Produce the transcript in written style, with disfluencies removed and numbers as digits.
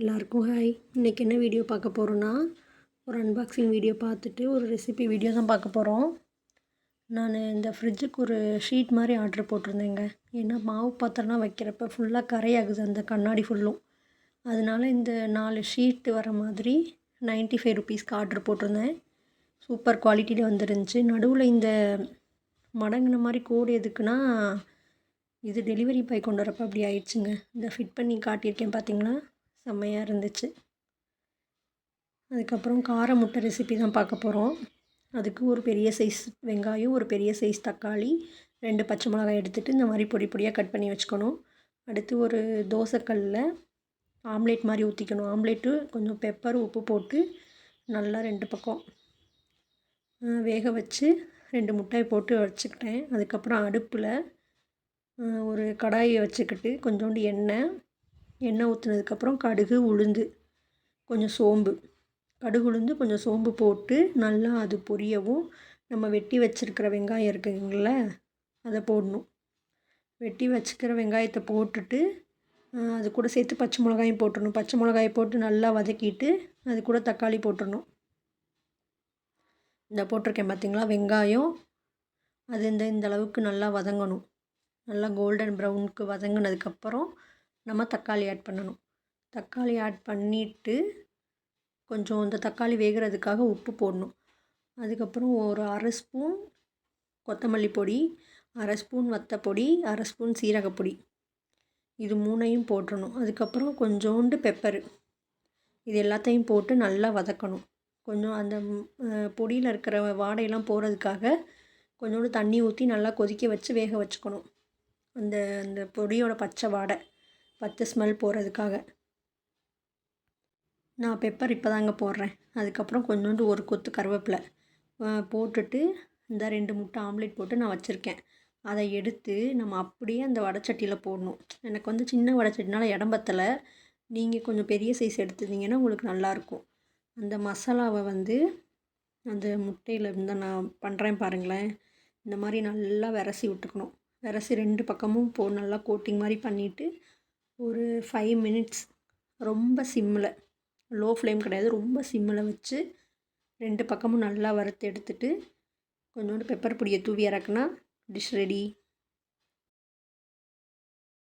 எல்லாருக்கும் ஹாய். இன்றைக்கி என்ன வீடியோ பார்க்க போகிறோன்னா, ஒரு அன்பாக்சிங் வீடியோ பார்த்துட்டு ஒரு ரெசிபி வீடியோ தான் பார்க்க போகிறோம். நான் இந்த ஃப்ரிட்ஜுக்கு ஒரு ஷீட் மாதிரி ஆர்டர் போட்டிருந்தேங்க. ஏன்னா மாவு பாத்திரம்லாம் வைக்கிறப்ப ஃபுல்லாக கரையாகுது அந்த கண்ணாடி ஃபுல்லும். அதனால இந்த 4 ஷீட்டு வர மாதிரி 95 ருபீஸ்க்கு ஆர்டர் போட்டிருந்தேன். சூப்பர் குவாலிட்டியில் வந்துருந்துச்சு. நடுவில் இந்த மடங்கின மாதிரி கோடு எதுக்குன்னா, இது டெலிவரி பாய் கொண்டு வரப்போ அப்படி ஆயிடுச்சுங்க. இந்த ஃபிட் பண்ணி காட்டியிருக்கேன் பார்த்தீங்களா, செம்மையாக இருந்துச்சு. அதுக்கப்புறம் கார முட்டை ரெசிபி தான் பார்க்க போகிறோம். அதுக்கு ஒரு பெரிய சைஸ் வெங்காயம், ஒரு பெரிய சைஸ் தக்காளி, 2 பச்சை மிளகாய் எடுத்துகிட்டு இந்த மாதிரி பொடி பொடியாக கட் பண்ணி வச்சுக்கணும். அடுத்து ஒரு தோசைக்கல்லில் ஆம்லேட் மாதிரி ஊற்றிக்கணும். ஆம்லேட்டு கொஞ்சம் பெப்பர் உப்பு போட்டு நல்லா 2 பக்கம் வேக வச்சு 2 முட்டையை போட்டு வச்சுக்கிட்டேன். அதுக்கப்புறம் அடுப்பில் ஒரு கடாயை வச்சுக்கிட்டு கொஞ்சோண்டு எண்ணெய் ஊற்றுனதுக்கப்புறம் கடுகு, உளுந்து, கொஞ்சம் சோம்பு, கடுகு உளுந்து கொஞ்சம் சோம்பு போட்டு நல்லா அது பொரியவும் நம்ம வெட்டி வச்சுருக்கிற வெங்காயம் இருக்குங்கள, அதை போடணும். வெட்டி வச்சுக்கிற வெங்காயத்தை போட்டுட்டு அது கூட சேர்த்து பச்சை மிளகாயும் போட்டுடணும். பச்சை மிளகாயை போட்டு நல்லா வதக்கிட்டு அது கூட தக்காளி போட்டுடணும். இந்த போட்டிருக்கேன் பார்த்திங்களா வெங்காயம், அது இந்த அளவுக்கு நல்லா வதங்கணும். நல்லா கோல்டன் ப்ரௌனுக்கு வதங்கினதுக்கப்புறம் நம்ம தக்காளி ஆட் பண்ணணும். தக்காளி ஆட் பண்ணிவிட்டு கொஞ்சம் இந்த தக்காளி வேகிறதுக்காக உப்பு போடணும். அதுக்கப்புறம் ஒரு 1/2 ஸ்பூன் கொத்தமல்லி பொடி, 1/2 ஸ்பூன் வத்தப்பொடி, 1/2 ஸ்பூன் சீரகப்பொடி, இது 3ஐயும் போட்டுடணும். அதுக்கப்புறம் கொஞ்சோண்டு பெப்பரு, இது எல்லாத்தையும் போட்டு நல்லா வதக்கணும். கொஞ்சம் அந்த பொடியில் இருக்கிற வாடையெல்லாம் போகிறதுக்காக கொஞ்சோண்டு தண்ணி ஊற்றி நல்லா கொதிக்க வச்சு வேக வச்சுக்கணும். அந்த அந்த பொடியோட பச்சை ஸ்மெல் போகிறதுக்காக. நான் பெப்பர் இப்போ தாங்க போடுறேன். அதுக்கப்புறம் கொஞ்சோண்டு ஒரு கொத்து கருவேப்பிலை போட்டுட்டு இந்த 2 முட்டை ஆம்லேட் போட்டு நான் வச்சுருக்கேன். அதை எடுத்து நம்ம அப்படியே அந்த வடைச்சட்டியில் போடணும். எனக்கு வந்து சின்ன வடைச்சட்டினால இடம் பத்தலை. நீங்கள் கொஞ்சம் பெரிய சைஸ் எடுத்துருந்தீங்கன்னா உங்களுக்கு நல்லாயிருக்கும். அந்த மசாலாவை வந்து அந்த முட்டையில் இருந்து நான் பண்ணுறேன் பாருங்களேன். இந்த மாதிரி நல்லா விரசி விட்டுக்கணும். விரசி 2 பக்கமும் நல்லா கோட்டிங் மாதிரி பண்ணிவிட்டு ஒரு 5 மினிட்ஸ் ரொம்ப சிம்மில், லோ ஃப்ளேம் கிடையாது, ரொம்ப சிம்மில் வச்சு 2 பக்கமும் நல்லா வறுத்து எடுத்துட்டு கொஞ்சோண்டு பெப்பர் பொடியை தூவி இறக்குனா டிஷ் ரெடி.